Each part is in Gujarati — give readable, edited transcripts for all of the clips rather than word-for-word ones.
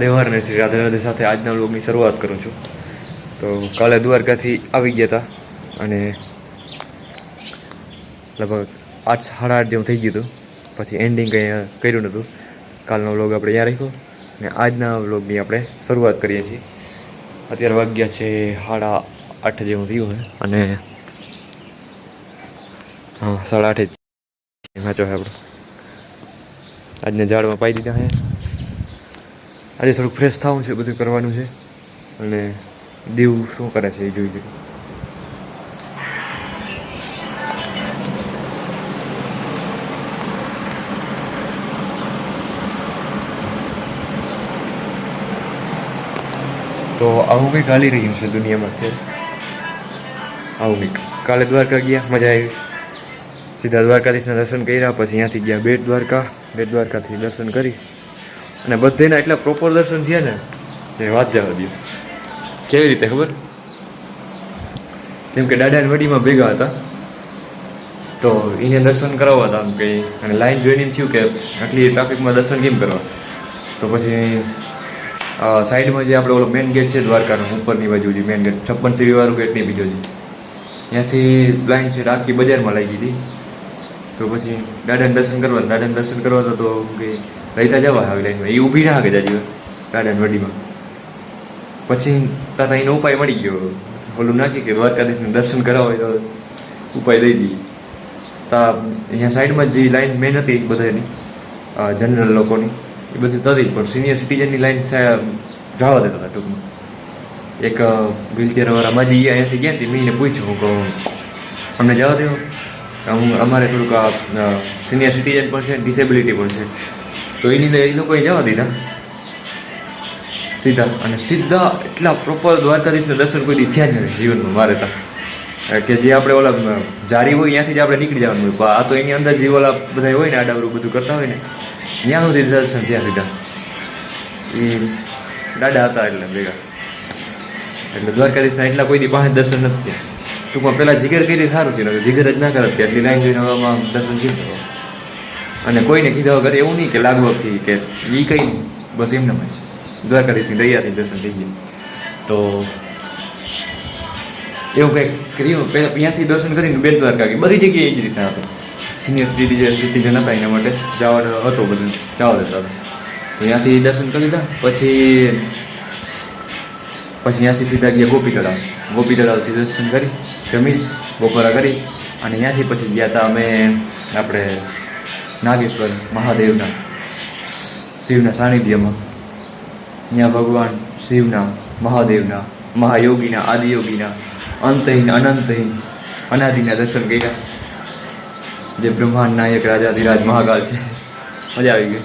દેવહરને શ્રી રાધે રાધે સાથે આજના વ્લોગની શરૂઆત કરું છું. તો કાલે દ્વારકાથી આવી ગયા હતા અને લગભગ 8-8:30 જેવું થઈ ગયું હતું. પછી એન્ડિંગ કંઈ કર્યું નહોતું. કાલનો વ્લોગ આપણે ત્યાં રાખ્યો અને આજના વ્લોગની આપણે શરૂઆત કરીએ છીએ. અત્યારે વાગ્યા છે 8:30 જેવું થયું છે અને હા 8:30 જ વાંચો છે આપણે. આજને ઝાડમાં પાઈ દીધા છે. આજે થોડુંક ફ્રેશ થવું છે, બધું કરવાનું છે અને દીવ શું કરે છે એ જોઈ લઈએ. તો આવું કંઈક હાલી રહ્યું છે દુનિયામાં અત્યારે. આવું કંઈક કાલે દ્વારકા ગયા, મજા આવી. સીધા દ્વારકાધીશના દર્શન કર્યા, પછી અહીંયાથી ગયા બેટ દ્વારકાથી દર્શન કરી અને બધાના એટલા પ્રોપર દર્શન થયા ને તે વાત જવા દો. કેવી રીતે ખબર? કેમ કે દાદાની વડીમાં ભેગા હતા તો એને દર્શન કરાવવા હતા આમ કંઈ, અને લાઈન જોઈને એમ થયું કે આટલી ટ્રાફિકમાં દર્શન કેમ કરવા. તો પછી સાઈડમાં જે આપણે ઓલો મેઇન ગેટ છે દ્વારકાનો, ઉપરની બાજુ જે મેઇન ગેટ 56 સીડીવાળું ગેટ નહીં, બીજો છે, ત્યાંથી લાઈન છે આખી બજારમાં લાગી હતી. તો પછી દાદાને દર્શન કરવા તો કંઈ રહેતા જવા આવી લાઈનમાં, એ ઊભી ના આગળ જાજી દાદાની વડીમાં. પછી તાતા એનો ઉપાય મળી ગયો, ઓલું નાખી કે દ્વારકાધીશને દર્શન કરાવો હોય તો ઉપાય દઈ દઈએ. તા અહીંયા સાઈડમાં જે લાઈન મેન હતી બધાની જનરલ લોકોની એ બધી થતી, પણ સિનિયર સિટીઝનની લાઈન જવા દેતા હતા ટૂંકમાં. એક વ્હીલચેરવાળા માજી ગયા, અહીંયાથી ગયા હતી, મેં એને પૂછ્યું હું કહું અમને જવા દેવો, અમારે થોડુંક સિનિયર સિટીઝન પણ છે, ડિસેબિલિટી પણ છે. તો એ લોકોએ જવા દીધા સીધા, અને સીધા એટલા પ્રોપર દ્વારકાધીશના દર્શન કોઈ દી થયા જ નથી જીવનમાં મારે તા. કે જે આપણે ઓલા જારી હોય ત્યાંથી જ આપણે નીકળી જવાનું હોય, આ તો એની અંદર જે ઓલા બધા હોય ને આડાવરું બધું કરતા હોય ને ત્યાં સુધી દર્શન થયા સીધા. એ દાદા હતા એટલે ભેગા, એટલે દ્વારકાધીશના એટલા કોઈ દી પાસે દર્શન નથી થયા. ટૂંકમાં પહેલાં જીગર કરી સારું થયું, જીગર જ ના કરત એટલી લાઈન જોઈને હવામાં દર્શન કેમ કરવા. અને કોઈને કીધા વગર એવું નહીં કે લાગવગથી કે એ કંઈ નહીં, બસ એમનામ જ દ્વારકાધીશની દયાથી દર્શન થઈ ગયા. તો એવું કંઈક કર્યું. પહેલાં ત્યાંથી દર્શન કરીને બેટ દ્વારકા ગઈ, બધી જગ્યાએ એ જ રીતના હતું. સિનિયર સિટીઝન હતા એના માટે જવાનું હતું, બધું જવા દેતા હતા. તો ત્યાંથી દર્શન કરી લીધા. પછી ત્યાંથી સીધા ગયા ગોપી તળાવથી દર્શન કરી, જમી બપોરા કરી અને ત્યાંથી પછી ગયા હતા અમે આપણે નાગેશ્વર મહાદેવના શિવના સાનિધ્યમાં. ત્યાં ભગવાન શિવના, મહાદેવના, મહાયોગીના, આદિયોગીના, અંતહીન અનંતહીન અનાદિના દર્શન કર્યા. જે બ્રહ્માંડ નાયક રાજાધિરાજ મહાકાલ છે. મજા આવી ગઈ.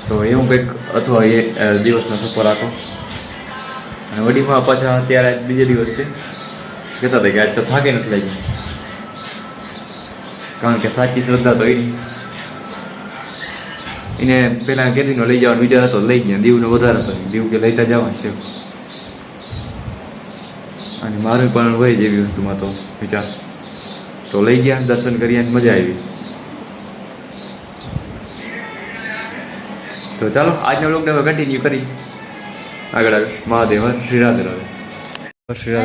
તો એવું કંઈક અથવા એ દિવસનો સફર આખો. અને વડીમાં પાછા અત્યારે બીજે દિવસ છે, કહેતા હતા કે આજ તો થાકે નથી લાગી, કારણ કે સાચી શ્રદ્ધા તો એને પહેલાં કેદીનો લઈ જવાનો વિચાર હતો, લઈ ગયા. દીવનો વધારે હતો, દીવ કે લઈતા જવાનું છે. અને મારું પણ હોય જેવી વસ્તુમાં તો વિચાર, તો લઈ ગયા, દર્શન કર્યા, મજા આવી. તો ચાલો આજના વ્લોગને હવે કન્ટિન્યુ કરી આગળ. મહાદેવ શ્રી રાધે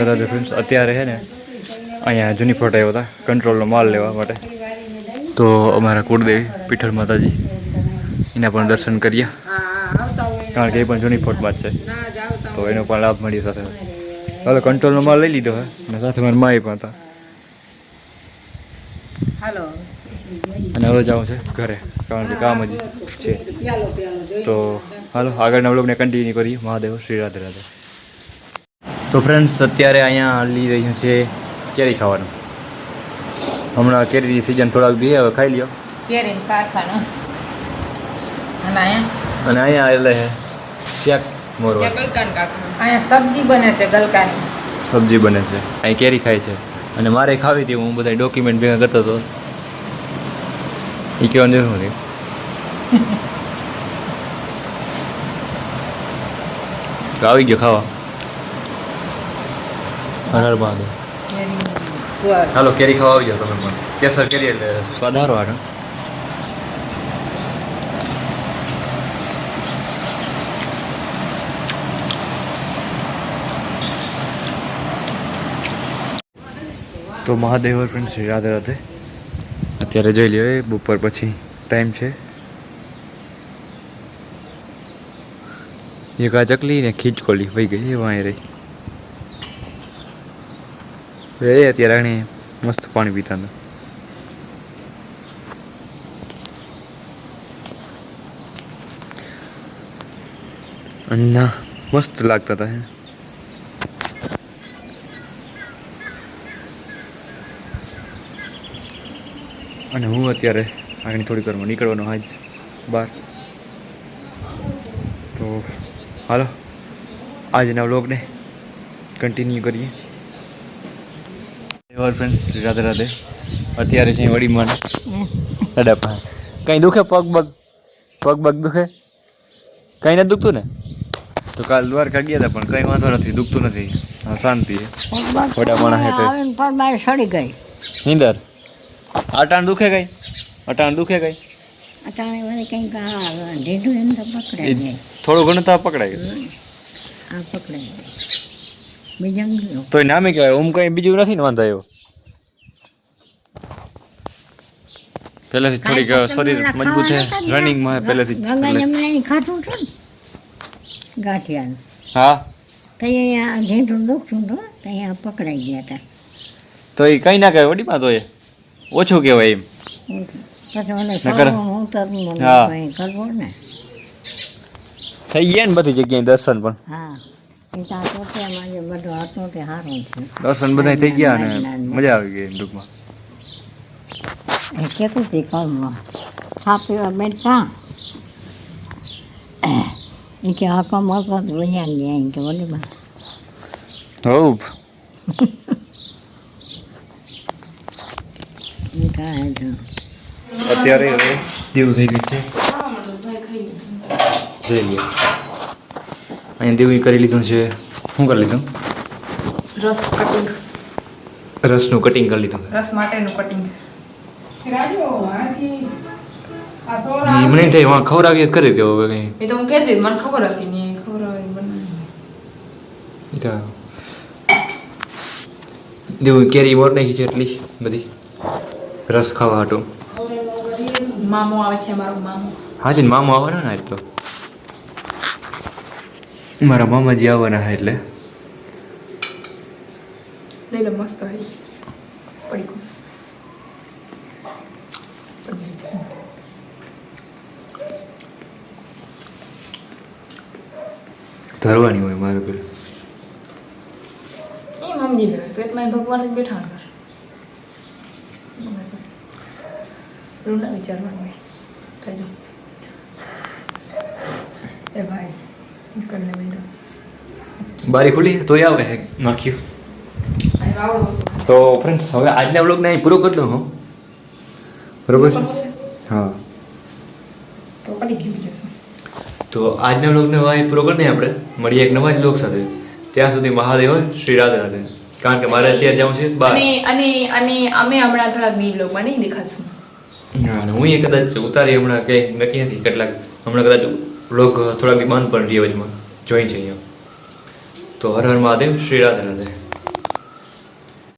રાધે ફ્રેન્ડ્સ. અત્યારે છે ને અહીંયા જૂની ફોટા આવ્યા હતા કંટ્રોલનો માલ લેવા માટે. તો અમારા કુળદેવી પીઠળ માતાજી એના પણ દર્શન કર્યા, કારણ કે એ પણ જૂની ફોટમાં જ છે, તો એનો પણ લાભ મળ્યો સાથે. હવે કંટ્રોલનો માલ લઈ લીધો હે અને સાથે મારા માઈ પણ હતા. અને હવે જવું છે ઘરે, કારણ કે કામ જ છે. તો હાલો આગળના વ્લોગને કન્ટિન્યુ કરીએ. મહાદેવ શ્રી રાધે રાધે. તો ફ્રેન્ડ્સ અત્યારે અહીંયા લઈ રહ્યું છે કેરી ખાવાનું. હમણાં કેરીની સિઝન થોડાક દી હવે ખાઈ લ્યો. કેરી કારખાનો અને અહીંયા એટલે શેક મોરવા, અહીંયા સબ્જી બને છે, ગલકાની સબ્જી બને છે. અહીં કેરી ખાય છે અને મારે ખાવી હતી, હું બધા ડોક્યુમેન્ટ ભેગા કરતો હતો. એ કહેવાની જરૂર નથી. આવી ગયો ખાવા. હર મહાદેવ. હાલો કેરી ખાવા આવી જાઓ તમે પણ. કેસર કેરી એટલે સ્વાદ સારો. તો મહાદેવ ફ્રેન્ડ શ્રી રાધે રાધે. અત્યારે જોઈ લ્યો બપોર પછી ટાઈમ છે. એક આ ચકલી ને ખીચકોલી વહી ગઈ એ વાંય રહી. અત્યારે આને મસ્ત પાણી પીતા હતા. ના મસ્ત લાગતા હતા હે. અને હું અત્યારે આગળ થોડીક વારમાં નીકળવાનો આજ બહાર. તો હાલો આજના વ્લોગને કન્ટિન્યુ કરીએ. ફ્રેન્ડ્સ રાધે રાધે. અત્યારે છે વડીમાં દાદા કંઈ દુખે પગ બગ દુખે કંઈ નથી દુખતું ને? તો કાલ દ્વારકા ગયા હતા પણ કંઈ વાંધો નથી, દુખતું નથી. હા શાંતિ વડા માણસ હે સડી ગઈ નીંદર. અટાણ દુખે કઈ? અટાણ દુખે કઈ? અટાણે વાળી કંઈક ઢીઢું એમ તો પકડાય જાય. થોડું ઘણું તો પકડાય આ પકડાય બીજા તોય નામે કહેવાય. ઓમ કઈ બીજું નથી ને વાંધો આવ્યો. પહેલેથી થોડીક શરીર મજબૂત છે, રનિંગમાં પહેલેથી ગંગા ખાટું છે ને ગાંઠિયાનું. હા તો અહીંયા ઢીઢું દુખતું તો અહીંયા પકડાઈ ગયા હતા. તો એ કઈ ના કહેવાય વડીમાં, તો એ ઓછું કહેવાય એમ. પછી મને નકર- ઉતરવું હા. કરવું ને. થઈ ગયા ને બધી જગ્યાએ દર્શન પણ. હા એ તો આ ચોથિયામાં જે બધું હતું તે સારું છે. દર્શન બધા થઈ ગયા અને મજા આવી ગઈ એમ ટૂંકમાં. એ કહેતું હતી કલમાં ચા પીવા બેઠા એ કે આ કમ હતો તો વૈયા ગયા એમ કે વલીમાં હોવ કાંઈ તો અત્યારે હવે દેવું થઈ ગયું છે. જઈ લ્યો અહીંયા દેવું કરી લીધું છે. શું કરી લીધું? રસ કટિંગ, રસનું કટિંગ કરી લીધું. રસ માટેનું કટિંગ. ઈ મને એમ થાય વાં ખવડાવીએ જ કરી દો હવે કંઈ. એ તો હું કહેતી હતી, મને ખબર હતી ને ખબર ઈ તો દેવું કેરી મોર નાખી છે એટલી બધી રસ ખાવા હાટું. મામો આવે છે મારો મામો. હા છે ને મામા આવવાના ને આજ તો. મારા મામાજી આવવાના છે એટલે લઈ લો મસ્ત હોય પડી ગયું. ધરવાની હોય મારે પેલું. એ મમ્મી લે પેટમાં ભગવાન જ બેઠા કર રૂમ ના વિચારવાનું હોય થઈ જાઓ. એ ભાઈ નીકળને બેઠો બારી ખુલી તોય આવે હે નાખ્યું. આવડો તો ફ્રેન્ડ્સ હવે આજના વ્લોગને અહીં પૂરો કરી દઉં હું. બરોબર છે? હા તો પડી ગયું બીજું શું. તો આજના વ્લોગને અહીં પૂરો કરી દઈએ આપણે. મળીએ એક નવા જ વ્લોગ સાથે. ત્યાં સુધી મહાદેવ શ્રી રાધે રાધે. કારણ કે મારે અત્યારે જવું છે બહાર. અને અમે હમણાં થોડાક દી લોકોમાં નહીં દેખાશું. હા અને હું એ કદાચ ઉતારી હમણાં કંઈ નક્કી નથી. કેટલાક હમણાં કદાચ વ્લોગ થોડાક દી બંધ પણ રહી વચમાં જોઈ છે અહીંયા. તો હર હર મહાદેવ શ્રી રાધે રાધે.